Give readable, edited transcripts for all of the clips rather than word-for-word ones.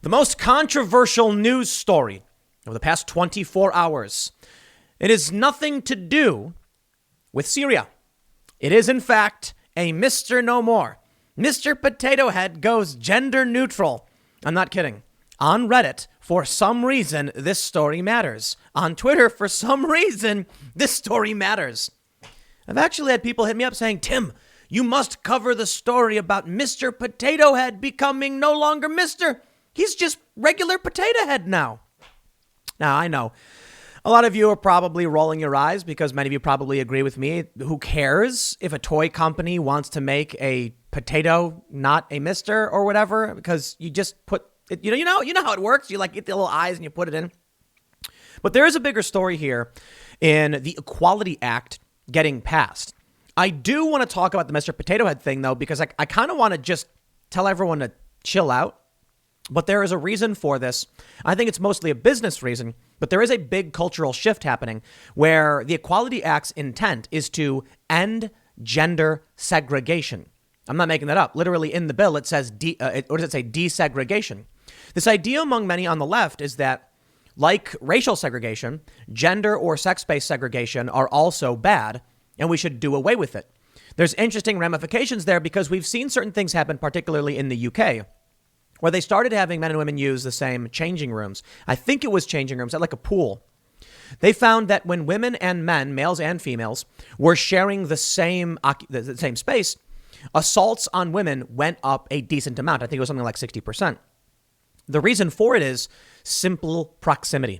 The most controversial news story of the past 24 hours. It is nothing to do with Syria. It is, in fact, a Mr. No More. Mr. Potato Head goes gender neutral. I'm not kidding. On Reddit, for some reason, this story matters. On Twitter, for some reason, this story matters. I've actually had people hit me up saying, Tim, you must cover the story about Mr. Potato Head becoming no longer Mr. He's just regular Potato Head now. Now, I know a lot of you are probably rolling your eyes because many of you probably agree with me. Who cares if a toy company wants to make a potato not a Mr. or whatever? Because you just put it, you know how it works. You like get the little eyes and you put it in. But there is a bigger story here in the Equality Act getting passed. I do want to talk about the Mr. Potato Head thing, though, because I kind of want to just tell everyone to chill out. But there is a reason for this. I think it's mostly a business reason, but there is a big cultural shift happening where the Equality Act's intent is to end gender segregation. I'm not making that up. Literally in the bill, it says, what does it say? Desegregation. This idea among many on the left is that, like racial segregation, gender or sex-based segregation are also bad, and we should do away with it. There's interesting ramifications there because we've seen certain things happen, particularly in the UK, where they started having men and women use the same changing rooms. I think it was changing rooms at like a pool. They found that when women and men, males and females, were sharing the same space, assaults on women went up a decent amount. I think it was something like 60%. The reason for it is simple proximity.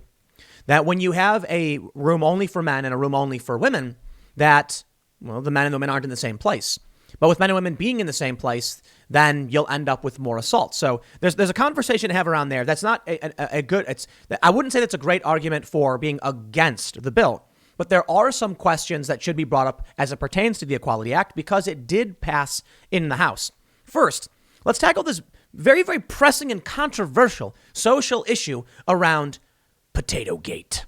That when you have a room only for men and a room only for women, that, well, the men and the women aren't in the same place. But with men and women being in the same place, then you'll end up with more assault. So there's a conversation to have around there. That's not a good, I wouldn't say that's a great argument for being against the bill. But there are some questions that should be brought up as it pertains to the Equality Act because it did pass in the House. First, let's tackle this very, very pressing and controversial social issue around Potato Gate.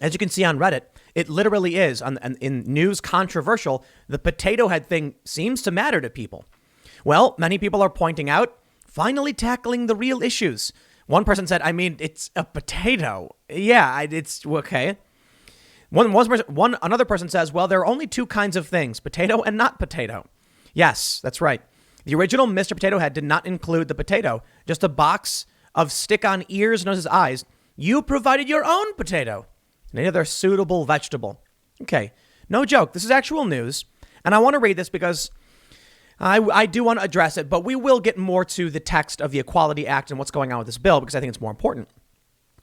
As you can see on Reddit, it literally is, in news controversial, the potato head thing seems to matter to people. Well, many people are pointing out, finally tackling the real issues. One person said, I mean, it's a potato. Yeah, it's okay. Another person says, well, there are only two kinds of things, potato and not potato. Yes, that's right. The original Mr. Potato Head did not include the potato, just a box of stick-on ears, noses, eyes. You provided your own potato and any other suitable vegetable. Okay, no joke. This is actual news. And I want to read this because I do want to address it, but we will get more to the text of the Equality Act and what's going on with this bill because I think it's more important.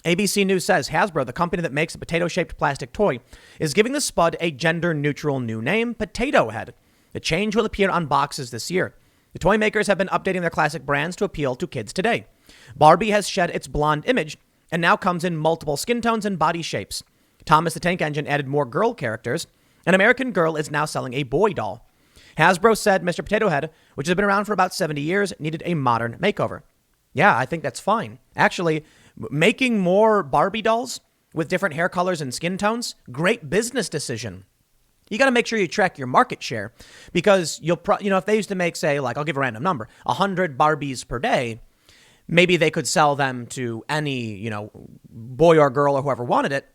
ABC News says Hasbro, the company that makes a potato-shaped plastic toy, is giving the Spud a gender-neutral new name, Potato Head. The change will appear on boxes this year. The toy makers have been updating their classic brands to appeal to kids today. Barbie has shed its blonde image and now comes in multiple skin tones and body shapes. Thomas the Tank Engine added more girl characters. An American Girl is now selling a boy doll. Hasbro said Mr. Potato Head, which has been around for about 70 years, needed a modern makeover. Yeah, I think that's fine. Actually, making more Barbie dolls with different hair colors and skin tones, great business decision. You got to make sure you track your market share because if they used to make, say, like, I'll give a random number, 100 Barbies per day, maybe they could sell them to any, boy or girl or whoever wanted it.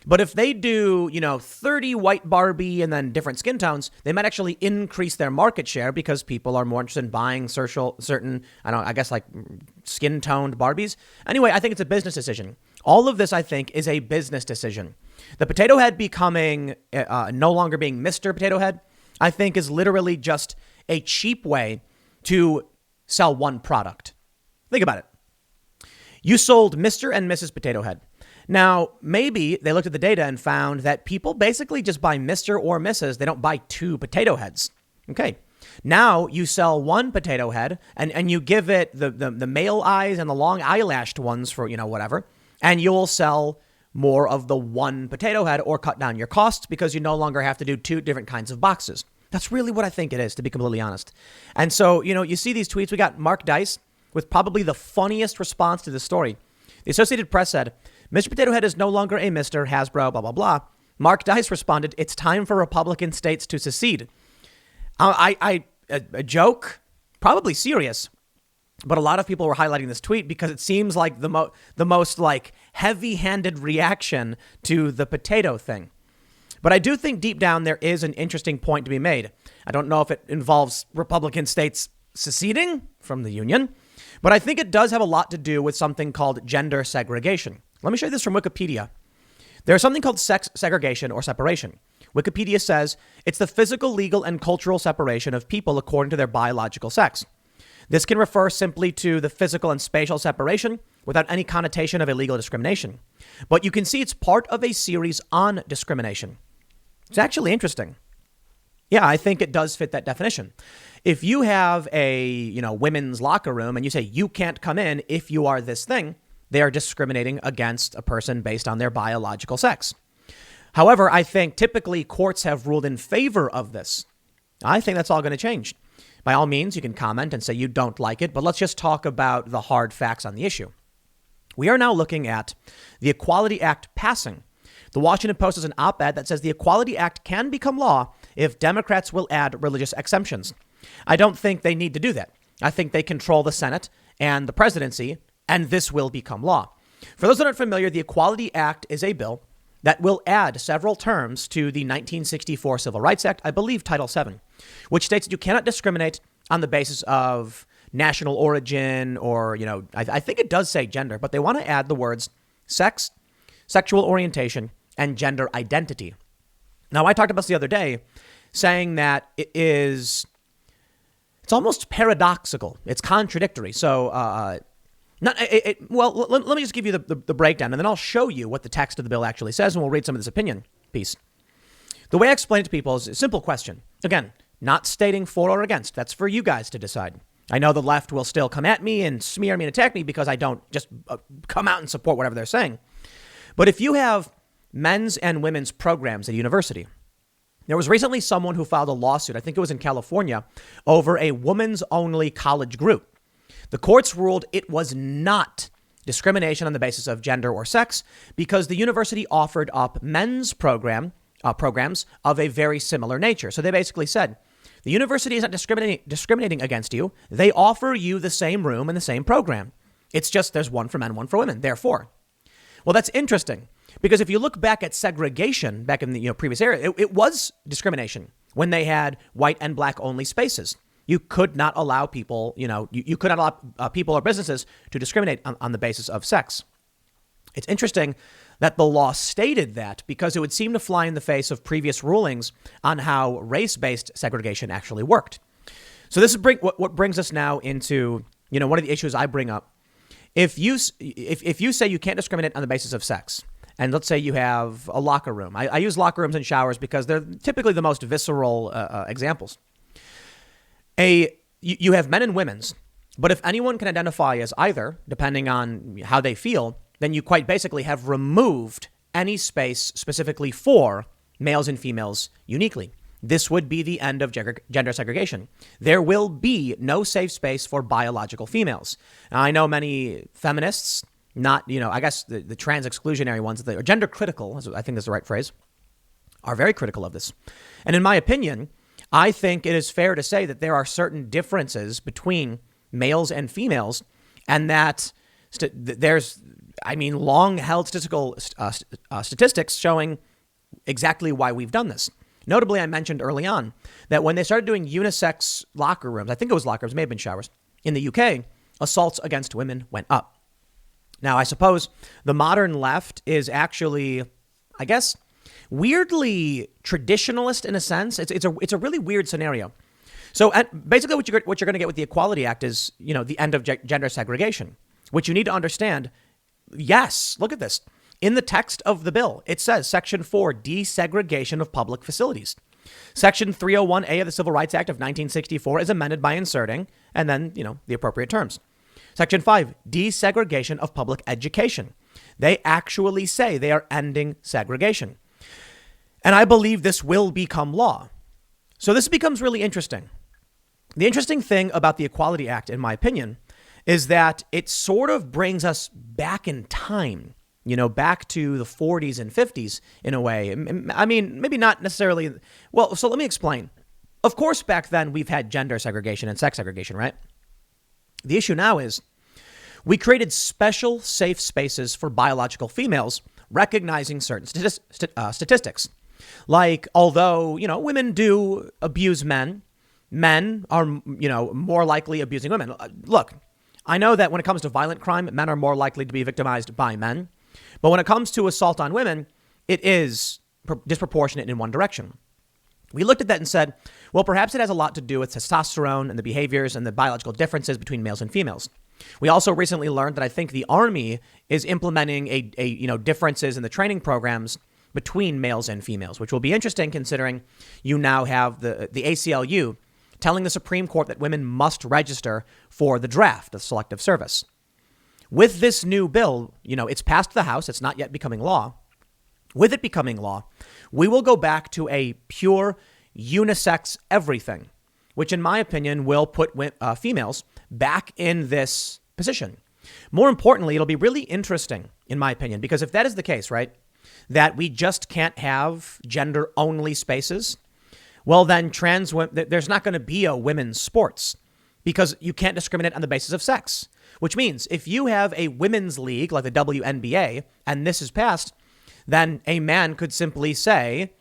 But if they do, 30 white Barbie and then different skin tones, they might actually increase their market share because people are more interested in buying certain, skin toned Barbies. Anyway, I think it's a business decision. All of this, I think, is a business decision. The Potato Head becoming no longer being Mr. Potato Head, I think is literally just a cheap way to sell one product. Think about it. You sold Mr. and Mrs. Potato Head. Now, maybe they looked at the data and found that people basically just buy Mr. or Mrs. They don't buy two potato heads. Okay. Now you sell one potato head and you give it the male eyes and the long eyelashed ones for, whatever. And you'll sell more of the one potato head or cut down your costs because you no longer have to do two different kinds of boxes. That's really what I think it is, to be completely honest. And so, you see these tweets. We got Mark Dice with probably the funniest response to this story. The Associated Press said, Mr. Potato Head is no longer a Mr. Hasbro, blah, blah, blah. Mark Dice responded, it's time for Republican states to secede. A joke, probably serious. But a lot of people were highlighting this tweet because it seems like the most like heavy-handed reaction to the potato thing. But I do think deep down there is an interesting point to be made. I don't know if it involves Republican states seceding from the Union, but I think it does have a lot to do with something called gender segregation. Let me show you this from Wikipedia. There's something called sex segregation or separation. Wikipedia says it's the physical, legal, and cultural separation of people according to their biological sex. This can refer simply to the physical and spatial separation without any connotation of illegal discrimination. But you can see it's part of a series on discrimination. It's actually interesting. Yeah, I think it does fit that definition. If you have a, women's locker room and you say you can't come in if you are this thing, they are discriminating against a person based on their biological sex. However, I think typically courts have ruled in favor of this. I think that's all going to change. By all means, you can comment and say you don't like it, but let's just talk about the hard facts on the issue. We are now looking at the Equality Act passing. The Washington Post has an op-ed that says the Equality Act can become law if Democrats will add religious exemptions. I don't think they need to do that. I think they control the Senate and the presidency, and this will become law. For those that aren't familiar, the Equality Act is a bill that will add several terms to the 1964 Civil Rights Act, I believe Title VII, which states that you cannot discriminate on the basis of national origin or, I think it does say gender, but they want to add the words sex, sexual orientation, and gender identity. Now, I talked about this the other day, saying that it's almost paradoxical. It's contradictory. So, let me just give you the breakdown, and then I'll show you what the text of the bill actually says, and we'll read some of this opinion piece. The way I explain it to people is a simple question. Again, not stating for or against. That's for you guys to decide. I know the left will still come at me and smear me and attack me because I don't just come out and support whatever they're saying. But if you have men's and women's programs at a university, there was recently someone who filed a lawsuit, I think it was in California, over a women's only college group. The courts ruled it was not discrimination on the basis of gender or sex because the university offered up men's programs of a very similar nature. So they basically said, the university is not discriminating against you. They offer you the same room and the same program. It's just there's one for men, one for women. Therefore, well, that's interesting because if you look back at segregation back in the previous era, it was discrimination when they had white and black only spaces. You could not allow people, you could not allow people or businesses to discriminate on the basis of sex. It's interesting that the law stated that because it would seem to fly in the face of previous rulings on how race-based segregation actually worked. So this is what brings us now into, one of the issues I bring up. If you say you can't discriminate on the basis of sex, and let's say you have a locker room. I use locker rooms and showers because they're typically the most visceral examples. You have men and women's, but if anyone can identify as either, depending on how they feel, then you quite basically have removed any space specifically for males and females uniquely. This would be the end of gender segregation. There will be no safe space for biological females. Now, I know many feminists, not, I guess the trans exclusionary ones, or gender critical, I think that's the right phrase, are very critical of this. And in my opinion, I think it is fair to say that there are certain differences between males and females, and that there's, long-held statistics showing exactly why we've done this. Notably, I mentioned early on that when they started doing unisex locker rooms, I think it was locker rooms, may have been showers, in the UK, assaults against women went up. Now, I suppose the modern left is actually, I guess, weirdly traditionalist in a sense. It's a really weird scenario. So basically what you're going to get with the Equality Act is, the end of gender segregation, which you need to understand. Yes, look at this. In the text of the bill, it says Section 4, desegregation of public facilities. Section 301A of the Civil Rights Act of 1964 is amended by inserting, and then, the appropriate terms. Section 5, desegregation of public education. They actually say they are ending segregation. And I believe this will become law. So this becomes really interesting. The interesting thing about the Equality Act, in my opinion, is that it sort of brings us back in time, back to the 40s and 50s in a way. I mean, maybe not necessarily. Well, so let me explain. Of course, back then we've had gender segregation and sex segregation, right? The issue now is we created special safe spaces for biological females, recognizing certain statistics. Like, although, women do abuse men, men are, more likely abusing women. Look, I know that when it comes to violent crime, men are more likely to be victimized by men. But when it comes to assault on women, it is disproportionate in one direction. We looked at that and said, well, perhaps it has a lot to do with testosterone and the behaviors and the biological differences between males and females. We also recently learned that I think the Army is implementing differences in the training programs between males and females, which will be interesting considering you now have the ACLU telling the Supreme Court that women must register for the draft, the selective service. With this new bill, it's passed the House. It's not yet becoming law. With it becoming law, we will go back to a pure unisex everything, which in my opinion will put females back in this position. More importantly, it'll be really interesting, in my opinion, because if that is the case, right, that we just can't have gender only spaces, well, then there's not going to be a women's sports because you can't discriminate on the basis of sex, which means if you have a women's league like the WNBA and this is passed, then a man could simply say,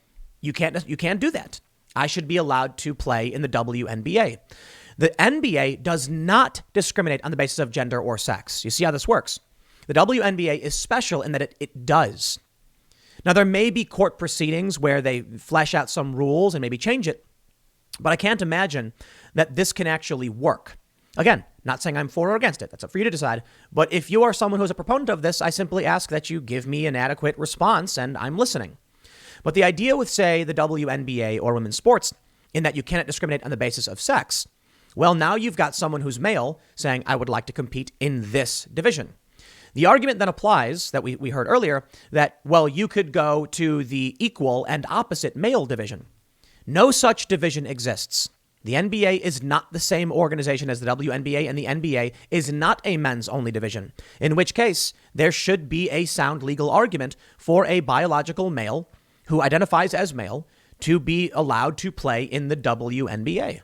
you can't do that. I should be allowed to play in the WNBA. The NBA does not discriminate on the basis of gender or sex. You see how this works? The WNBA is special in that it does. Now, there may be court proceedings where they flesh out some rules and maybe change it, but I can't imagine that this can actually work. Again, not saying I'm for or against it. That's up for you to decide. But if you are someone who's a proponent of this, I simply ask that you give me an adequate response, and I'm listening. But the idea with, say, the WNBA or women's sports, in that you cannot discriminate on the basis of sex, well, now you've got someone who's male saying, I would like to compete in this division. The argument then applies that we heard earlier that, well, you could go to the equal and opposite male division. No such division exists. The NBA is not the same organization as the WNBA, and the NBA is not a men's only division, in which case there should be a sound legal argument for a biological male who identifies as male to be allowed to play in the WNBA.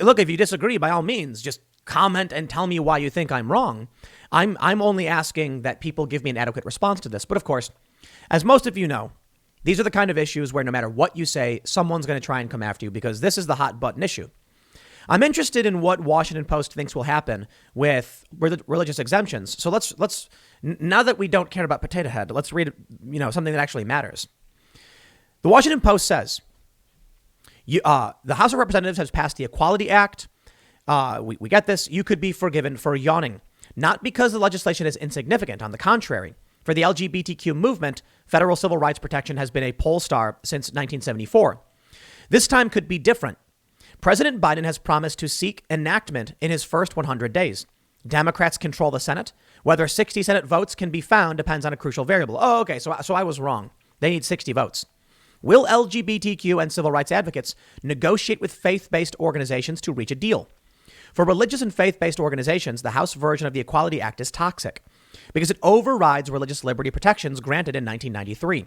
Look, if you disagree, by all means, just comment and tell me why you think I'm wrong. I'm only asking that people give me an adequate response to this. But of course, as most of you know, these are the kind of issues where no matter what you say, someone's going to try and come after you because this is the hot button issue. I'm interested in what Washington Post thinks will happen with religious exemptions. So let's now that we don't care about Potato Head, let's read something that actually matters. The Washington Post says the House of Representatives has passed the Equality Act. We get this. You could be forgiven for yawning, not because the legislation is insignificant. On the contrary, for the LGBTQ movement, federal civil rights protection has been a poll star since 1974. This time could be different. President Biden has promised to seek enactment in his first 100 days. Democrats control the Senate. Whether 60 Senate votes can be found depends on a crucial variable. Oh, okay. So I was wrong. They need 60 votes. Will LGBTQ and civil rights advocates negotiate with faith-based organizations to reach a deal? For religious and faith-based organizations, the House version of the Equality Act is toxic because it overrides religious liberty protections granted in 1993.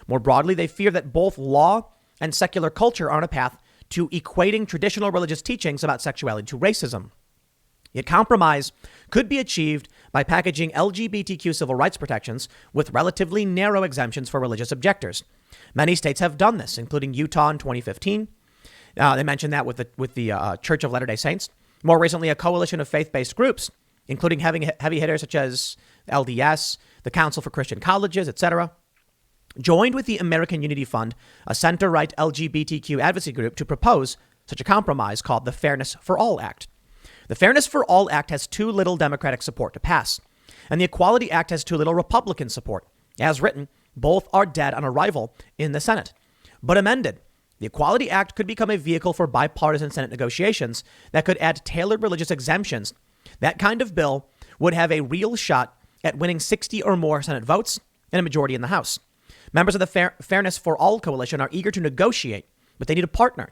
More broadly, they fear that both law and secular culture are on a path to equating traditional religious teachings about sexuality to racism. Yet compromise could be achieved by packaging LGBTQ civil rights protections with relatively narrow exemptions for religious objectors. Many states have done this, including Utah in 2015. They mentioned that with the Church of Latter-day Saints. More recently, a coalition of faith-based groups, including heavy hitters such as LDS, the Council for Christian Colleges, etc., joined with the American Unity Fund, a center-right LGBTQ advocacy group, to propose such a compromise called the Fairness for All Act. The Fairness for All Act has too little Democratic support to pass, and the Equality Act has too little Republican support. As written, both are dead on arrival in the Senate. But amended, the Equality Act could become a vehicle for bipartisan Senate negotiations that could add tailored religious exemptions. That kind of bill would have a real shot at winning 60 or more Senate votes and a majority in the House. Members of the Fairness for All coalition are eager to negotiate, but they need a partner.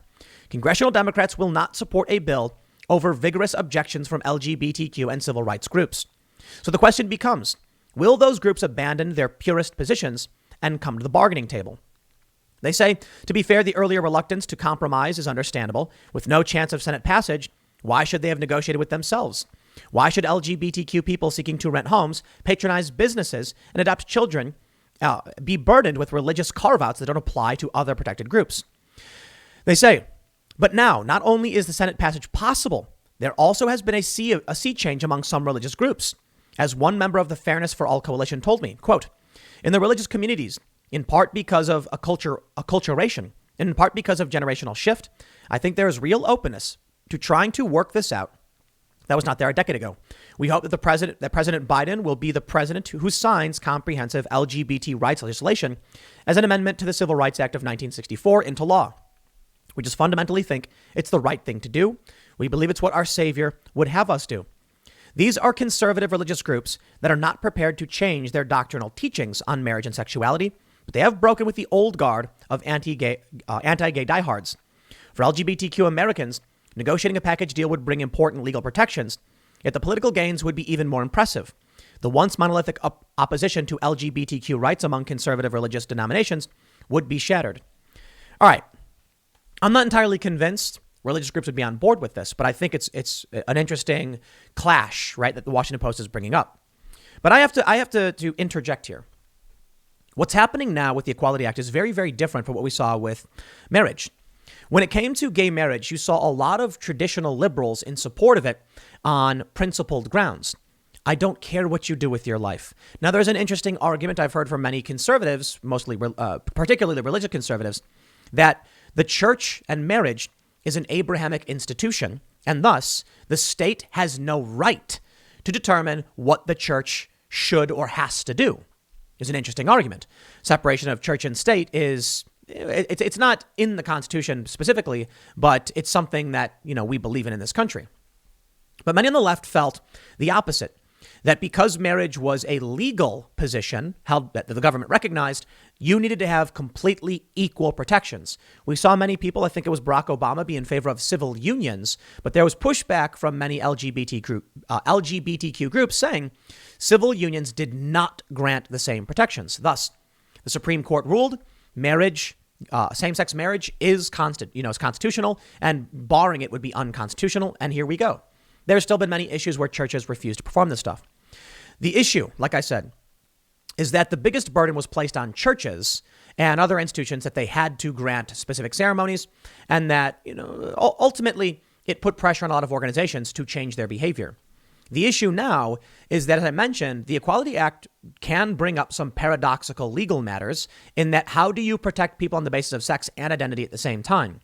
Congressional Democrats will not support a bill over vigorous objections from LGBTQ and civil rights groups. So the question becomes, will those groups abandon their purist positions and come to the bargaining table? They say, to be fair, the earlier reluctance to compromise is understandable. With no chance of Senate passage, Why should they have negotiated with themselves? Why should LGBTQ people seeking to rent homes, patronize businesses, and adopt children be burdened with religious carve-outs that don't apply to other protected groups? They say, but now, not only is the Senate passage possible, there also has been a sea change among some religious groups. As one member of the Fairness for All Coalition told me, quote, in the religious communities, in part because of acculturation, and in part because of generational shift, I think there is real openness to trying to work this out. That was not there a decade ago. We hope that President Biden will be the president who signs comprehensive LGBT rights legislation as an amendment to the Civil Rights Act of 1964 into law. We just fundamentally think it's the right thing to do. We believe it's what our Savior would have us do. These are conservative religious groups that are not prepared to change their doctrinal teachings on marriage and sexuality, but they have broken with the old guard of anti-gay diehards. For LGBTQ Americans, negotiating a package deal would bring important legal protections, yet the political gains would be even more impressive. The once monolithic opposition to LGBTQ rights among conservative religious denominations would be shattered. All right. I'm not entirely convinced religious groups would be on board with this, but I think it's an interesting clash, right, that the Washington Post is bringing up. But I have to interject here. What's happening now with the Equality Act is very, very different from what we saw with marriage. When it came to gay marriage, you saw a lot of traditional liberals in support of it on principled grounds. I don't care what you do with your life. Now, there's an interesting argument I've heard from many conservatives, particularly religious conservatives, that the church and marriage is an Abrahamic institution, and thus the state has no right to determine what the church should or has to do. Is an interesting argument. Separation of church and state is, it's not in the Constitution specifically, but it's something that, we believe in this country. But many on the left felt the opposite, that because marriage was a legal position held that the government recognized, you needed to have completely equal protections. We saw many people, I think it was Barack Obama, be in favor of civil unions, but there was pushback from many LGBTQ groups saying civil unions did not grant the same protections. Thus, the Supreme Court ruled same-sex marriage is constitutional, and barring it would be unconstitutional. And here we go. There's still been many issues where churches refuse to perform this stuff. The issue, like I said, is that the biggest burden was placed on churches and other institutions that they had to grant specific ceremonies, and that, ultimately it put pressure on a lot of organizations to change their behavior. The issue now is that, as I mentioned, the Equality Act can bring up some paradoxical legal matters in that how do you protect people on the basis of sex and identity at the same time?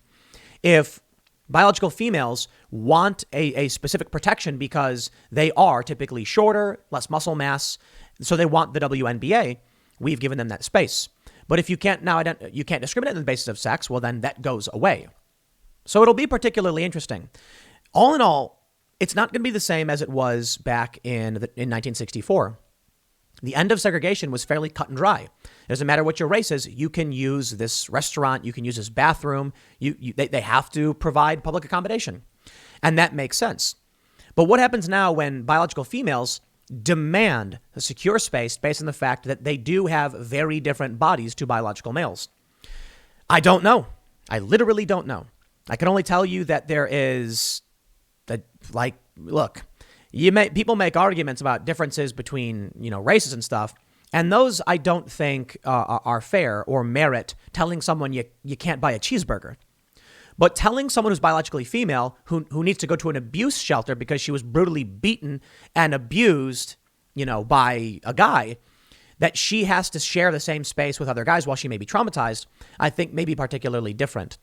If biological females want a specific protection because they are typically shorter, less muscle mass, so they want the WNBA, we've given them that space. But if you can't you can't discriminate on the basis of sex, well, then that goes away. So it'll be particularly interesting. All in all, it's not going to be the same as it was back in 1964. The end of segregation was fairly cut and dry. It doesn't matter what your race is. You can use this restaurant. You can use this bathroom. They have to provide public accommodation. And that makes sense. But what happens now when biological females demand a secure space based on the fact that they do have very different bodies to biological males? I don't know. I literally don't know. I can only tell you that there is people make arguments about differences between, races and stuff. And those I don't think are fair or merit telling someone you can't buy a cheeseburger. But telling someone who's biologically female who needs to go to an abuse shelter because she was brutally beaten and abused, by a guy, that she has to share the same space with other guys while she may be traumatized, I think may be particularly different.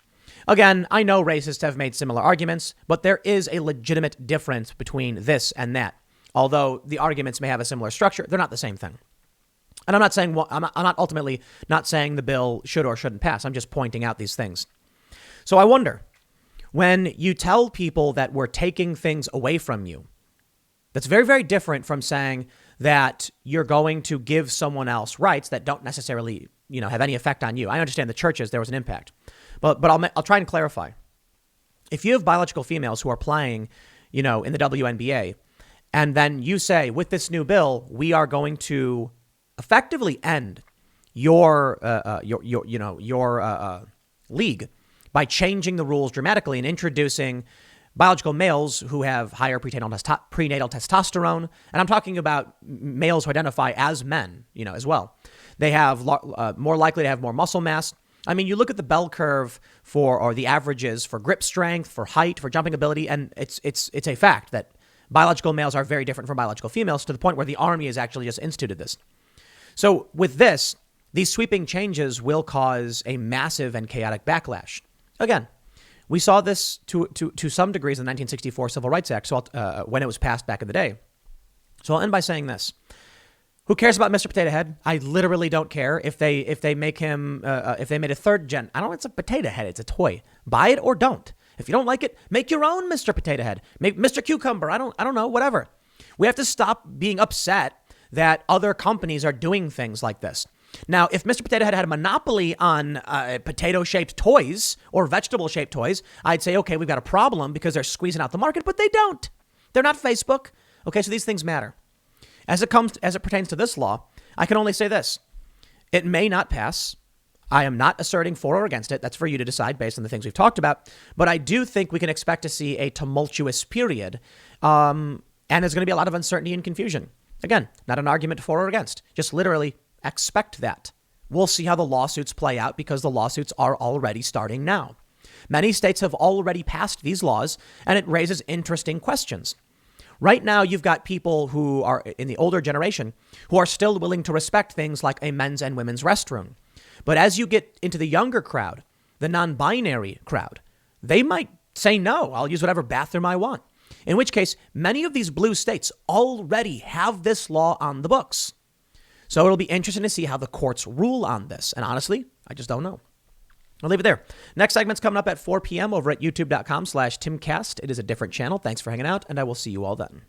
Again, I know racists have made similar arguments, but there is a legitimate difference between this and that. Although the arguments may have a similar structure, they're not the same thing. And I'm not ultimately not saying the bill should or shouldn't pass. I'm just pointing out these things. So I wonder, when you tell people that we're taking things away from you, that's very, very different from saying that you're going to give someone else rights that don't necessarily, have any effect on you. I understand the churches, there was an impact. But I'll try and clarify. If you have biological females who are playing, in the WNBA, and then you say, with this new bill, we are going to effectively end your league by changing the rules dramatically and introducing biological males who have higher prenatal testosterone, and I'm talking about males who identify as men, as well. They have more likely to have more muscle mass. I mean, you look at the bell curve or the averages for grip strength, for height, for jumping ability, and it's a fact that biological males are very different from biological females, to the point where the Army has actually just instituted this. So with this, these sweeping changes will cause a massive and chaotic backlash. Again, we saw this to some degrees in the 1964 Civil Rights Act, when it was passed back in the day. So I'll end by saying this. Who cares about Mr. Potato Head? I literally don't care if they make him, if they made a third gen. I don't know, it's a potato head. It's a toy. Buy it or don't. If you don't like it, make your own Mr. Potato Head. Make Mr. Cucumber. I don't know, whatever. We have to stop being upset that other companies are doing things like this. Now, if Mr. Potato Head had a monopoly on potato-shaped toys or vegetable-shaped toys, I'd say, okay, we've got a problem because they're squeezing out the market, but they don't. They're not Facebook. Okay, so these things matter. As it pertains to this law, I can only say this. It may not pass. I am not asserting for or against it. That's for you to decide based on the things we've talked about. But I do think we can expect to see a tumultuous period. And there's going to be a lot of uncertainty and confusion. Again, not an argument for or against. Just literally expect that. We'll see how the lawsuits play out because the lawsuits are already starting now. Many states have already passed these laws, and it raises interesting questions. Right now, you've got people who are in the older generation who are still willing to respect things like a men's and women's restroom. But as you get into the younger crowd, the non-binary crowd, they might say, no, I'll use whatever bathroom I want. In which case, many of these blue states already have this law on the books. So it'll be interesting to see how the courts rule on this. And honestly, I just don't know. I'll leave it there. Next segment's coming up at 4 p.m. over at youtube.com/Timcast. It is a different channel. Thanks for hanging out, and I will see you all then.